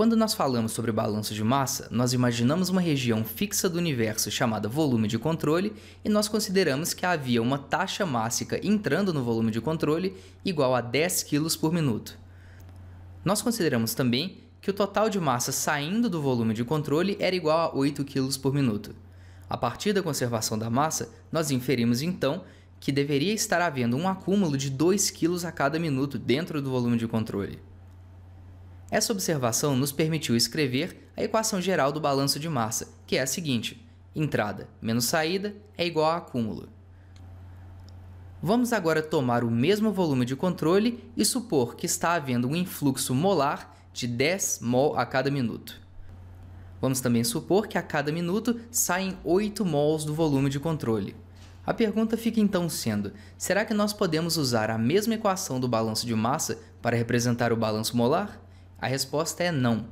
Quando nós falamos sobre balanço de massa, nós imaginamos uma região fixa do universo chamada volume de controle e nós consideramos que havia uma taxa mássica entrando no volume de controle igual a 10 kg por minuto. Nós consideramos também que o total de massa saindo do volume de controle era igual a 8 kg por minuto. A partir da conservação da massa, nós inferimos então que deveria estar havendo um acúmulo de 2 kg a cada minuto dentro do volume de controle. Essa observação nos permitiu escrever a equação geral do balanço de massa, que é a seguinte: entrada menos saída é igual a acúmulo. Vamos agora tomar o mesmo volume de controle e supor que está havendo um influxo molar de 10 mol a cada minuto. Vamos também supor que a cada minuto saem 8 mols do volume de controle. A pergunta fica então sendo: será que nós podemos usar a mesma equação do balanço de massa para representar o balanço molar? A resposta é não.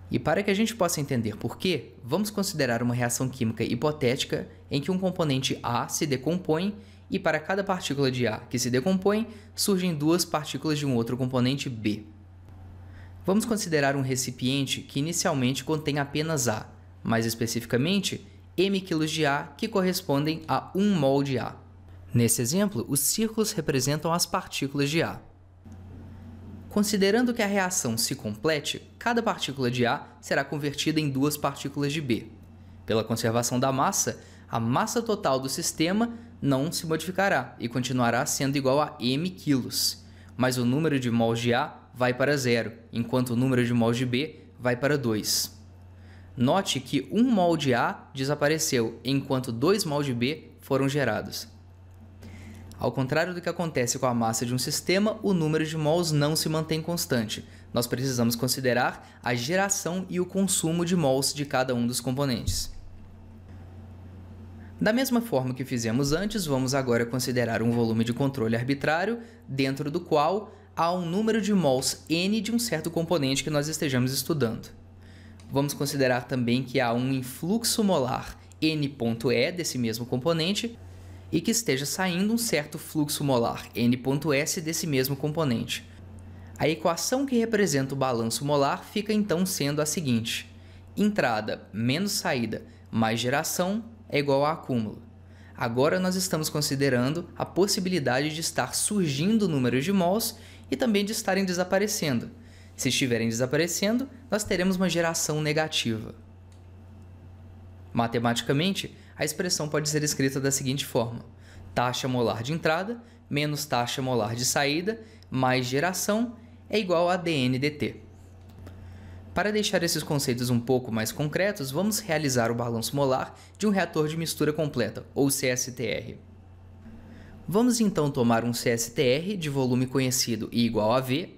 E para que a gente possa entender por quê, vamos considerar uma reação química hipotética em que um componente A se decompõe e para cada partícula de A que se decompõe, surgem duas partículas de um outro componente B. Vamos considerar um recipiente que inicialmente contém apenas A, mais especificamente, m kg de A, que correspondem a 1 mol de A. Nesse exemplo, os círculos representam as partículas de A. Considerando que a reação se complete, cada partícula de A será convertida em duas partículas de B. Pela conservação da massa, a massa total do sistema não se modificará e continuará sendo igual a m quilos, mas o número de mols de A vai para 0, enquanto o número de mols de B vai para 2. Note que 1 mol de A desapareceu, enquanto 2 mols de B foram gerados. Ao contrário do que acontece com a massa de um sistema, o número de mols não se mantém constante. Nós precisamos considerar a geração e o consumo de mols de cada um dos componentes. Da mesma forma que fizemos antes, vamos agora considerar um volume de controle arbitrário, dentro do qual há um número de mols n de um certo componente que nós estejamos estudando. Vamos considerar também que há um influxo molar n.e desse mesmo componente e que esteja saindo um certo fluxo molar n.s desse mesmo componente. A equação que representa o balanço molar fica então sendo a seguinte: entrada menos saída mais geração é igual a acúmulo. Agora nós estamos considerando a possibilidade de estar surgindo números de mols e também de estarem desaparecendo. Se estiverem desaparecendo, nós teremos uma geração negativa. Matematicamente, a expressão pode ser escrita da seguinte forma: taxa molar de entrada menos taxa molar de saída mais geração é igual a dN dt. Para deixar esses conceitos um pouco mais concretos, vamos realizar o balanço molar de um reator de mistura completa, ou CSTR. Vamos então tomar um CSTR de volume conhecido e igual a V,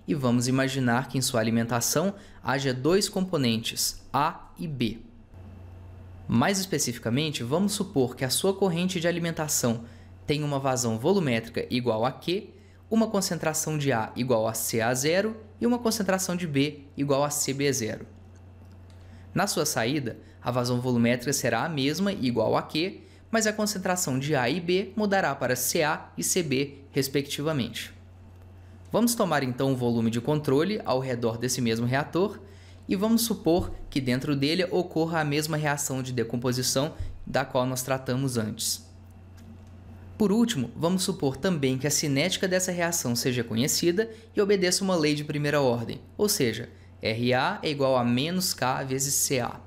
e vamos imaginar que em sua alimentação haja dois componentes, A e B. Mais especificamente, vamos supor que a sua corrente de alimentação tem uma vazão volumétrica igual a Q, uma concentração de A igual a Ca0 e uma concentração de B igual a Cb0. Na sua saída, a vazão volumétrica será a mesma, igual a Q, mas a concentração de A e B mudará para Ca e Cb, respectivamente. Vamos tomar então o volume de controle ao redor desse mesmo reator e vamos supor que dentro dele ocorra a mesma reação de decomposição da qual nós tratamos antes. Por último, vamos supor também que a cinética dessa reação seja conhecida e obedeça uma lei de primeira ordem, ou seja, RA é igual a menos K vezes CA.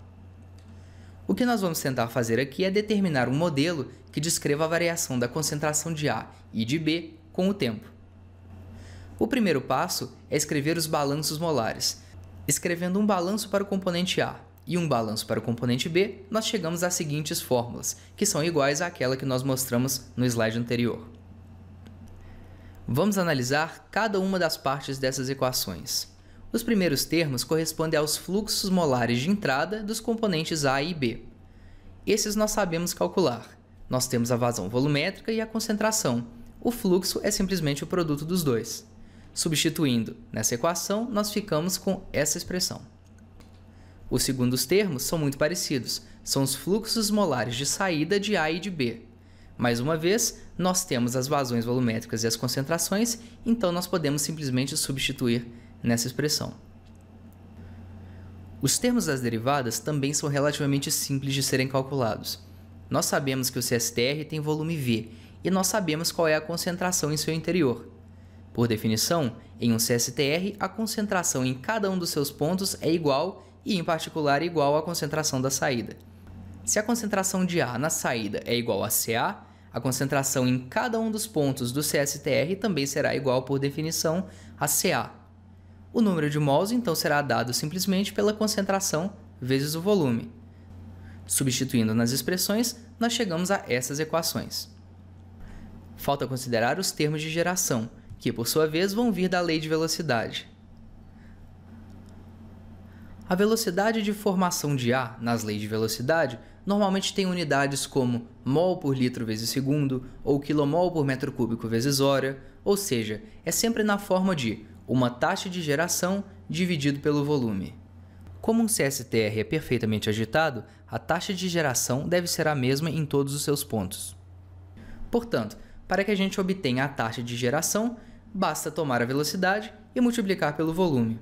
O que nós vamos tentar fazer aqui é determinar um modelo que descreva a variação da concentração de A e de B com o tempo. O primeiro passo é escrever os balanços molares. Escrevendo um balanço para o componente A e um balanço para o componente B, nós chegamos às seguintes fórmulas, que são iguais àquela que nós mostramos no slide anterior. Vamos analisar cada uma das partes dessas equações. Os primeiros termos correspondem aos fluxos molares de entrada dos componentes A e B. Esses nós sabemos calcular. Nós temos a vazão volumétrica e a concentração. O fluxo é simplesmente o produto dos dois. Substituindo nessa equação, nós ficamos com essa expressão. Os segundos termos são muito parecidos, são os fluxos molares de saída de A e de B. Mais uma vez, nós temos as vazões volumétricas e as concentrações, então nós podemos simplesmente substituir nessa expressão. Os termos das derivadas também são relativamente simples de serem calculados. Nós sabemos que o CSTR tem volume V e nós sabemos qual é a concentração em seu interior. Por definição, em um CSTR, a concentração em cada um dos seus pontos é igual e, em particular, igual à concentração da saída. Se a concentração de A na saída é igual a CA, a concentração em cada um dos pontos do CSTR também será igual, por definição, a CA. O número de mols, então, será dado simplesmente pela concentração vezes o volume. Substituindo nas expressões, nós chegamos a essas equações. Falta considerar os termos de geração, que, por sua vez, vão vir da lei de velocidade. A velocidade de formação de A nas leis de velocidade normalmente tem unidades como mol por litro vezes segundo ou quilomol por metro cúbico vezes hora, ou seja, é sempre na forma de uma taxa de geração dividido pelo volume. Como um CSTR é perfeitamente agitado, a taxa de geração deve ser a mesma em todos os seus pontos. Portanto, para que a gente obtenha a taxa de geração, basta tomar a velocidade e multiplicar pelo volume.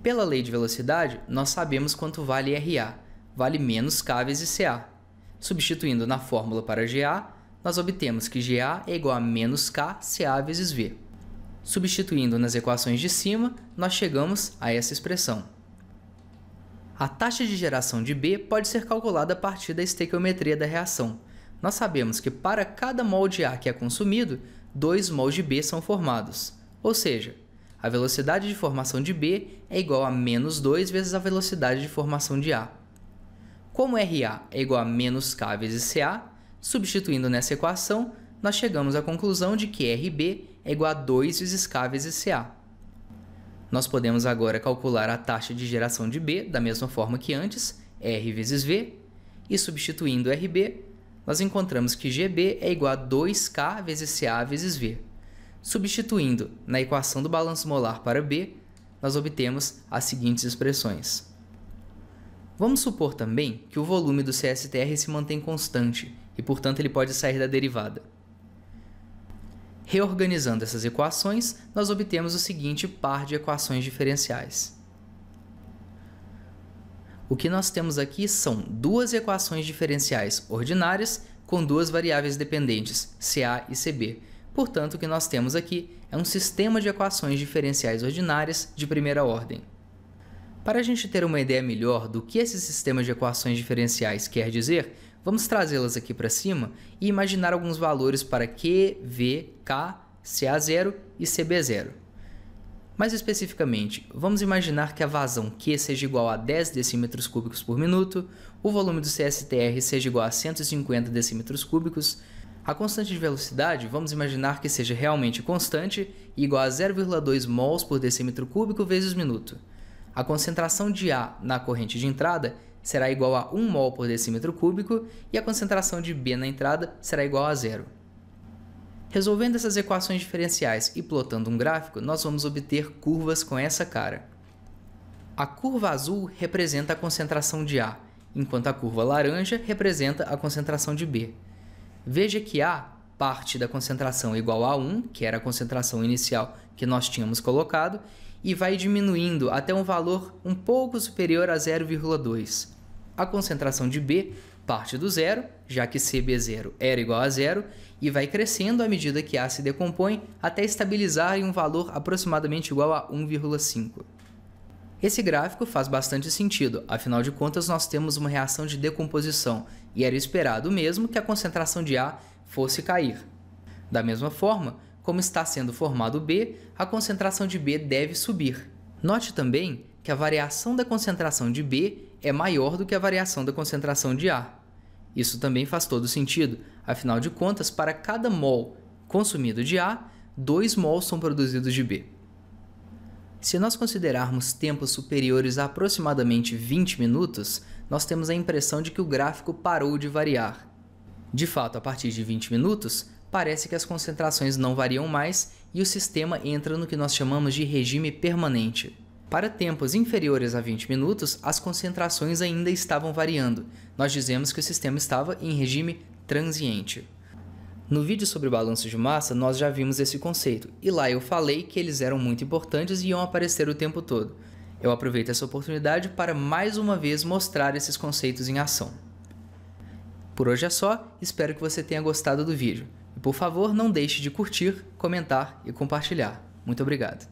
Pela lei de velocidade, nós sabemos quanto vale RA, vale menos K vezes CA. Substituindo na fórmula para GA, nós obtemos que GA é igual a menos K CA vezes V. Substituindo nas equações de cima, nós chegamos a essa expressão. A taxa de geração de B pode ser calculada a partir da estequiometria da reação. Nós sabemos que para cada mol de A que é consumido, 2 mols de B são formados, ou seja, a velocidade de formação de B é igual a menos 2 vezes a velocidade de formação de A. Como RA é igual a menos K vezes CA, substituindo nessa equação, nós chegamos à conclusão de que RB é igual a 2 vezes K vezes CA. Nós podemos agora calcular a taxa de geração de B da mesma forma que antes, R vezes V, e substituindo RB, nós encontramos que GB é igual a 2K vezes CA vezes V. Substituindo na equação do balanço molar para B, nós obtemos as seguintes expressões. Vamos supor também que o volume do CSTR se mantém constante e, portanto, ele pode sair da derivada. Reorganizando essas equações, nós obtemos o seguinte par de equações diferenciais. O que nós temos aqui são duas equações diferenciais ordinárias com duas variáveis dependentes, CA e CB. Portanto, o que nós temos aqui é um sistema de equações diferenciais ordinárias de primeira ordem. Para a gente ter uma ideia melhor do que esse sistema de equações diferenciais quer dizer, vamos trazê-las aqui para cima e imaginar alguns valores para Q, V, K, CA0 e CB0. Mais especificamente, vamos imaginar que a vazão Q seja igual a 10 decímetros cúbicos por minuto, o volume do CSTR seja igual a 150 decímetros cúbicos, a constante de velocidade vamos imaginar que seja realmente constante e igual a 0,2 mols por decímetro cúbico vezes minuto. A concentração de A na corrente de entrada será igual a 1 mol por decímetro cúbico e a concentração de B na entrada será igual a 0. Resolvendo essas equações diferenciais e plotando um gráfico, nós vamos obter curvas com essa cara. A curva azul representa a concentração de A, enquanto a curva laranja representa a concentração de B. Veja que A parte da concentração igual a 1, que era a concentração inicial que nós tínhamos colocado, e vai diminuindo até um valor um pouco superior a 0,2. A concentração de B parte do zero, já que CB0 era igual a zero, e vai crescendo à medida que A se decompõe até estabilizar em um valor aproximadamente igual a 1,5. Esse gráfico faz bastante sentido, afinal de contas nós temos uma reação de decomposição e era esperado mesmo que a concentração de A fosse cair. Da mesma forma, como está sendo formado B, a concentração de B deve subir. Note também que a variação da concentração de B é maior do que a variação da concentração de A. Isso também faz todo sentido, afinal de contas, para cada mol consumido de A, 2 mols são produzidos de B. Se nós considerarmos tempos superiores a aproximadamente 20 minutos, nós temos a impressão de que o gráfico parou de variar. De fato, a partir de 20 minutos, parece que as concentrações não variam mais e o sistema entra no que nós chamamos de regime permanente. Para tempos inferiores a 20 minutos, as concentrações ainda estavam variando. Nós dizemos que o sistema estava em regime transiente. No vídeo sobre balanço de massa, nós já vimos esse conceito, e lá eu falei que eles eram muito importantes e iam aparecer o tempo todo. Eu aproveito essa oportunidade para mais uma vez mostrar esses conceitos em ação. Por hoje é só, espero que você tenha gostado do vídeo. E por favor, não deixe de curtir, comentar e compartilhar. Muito obrigado.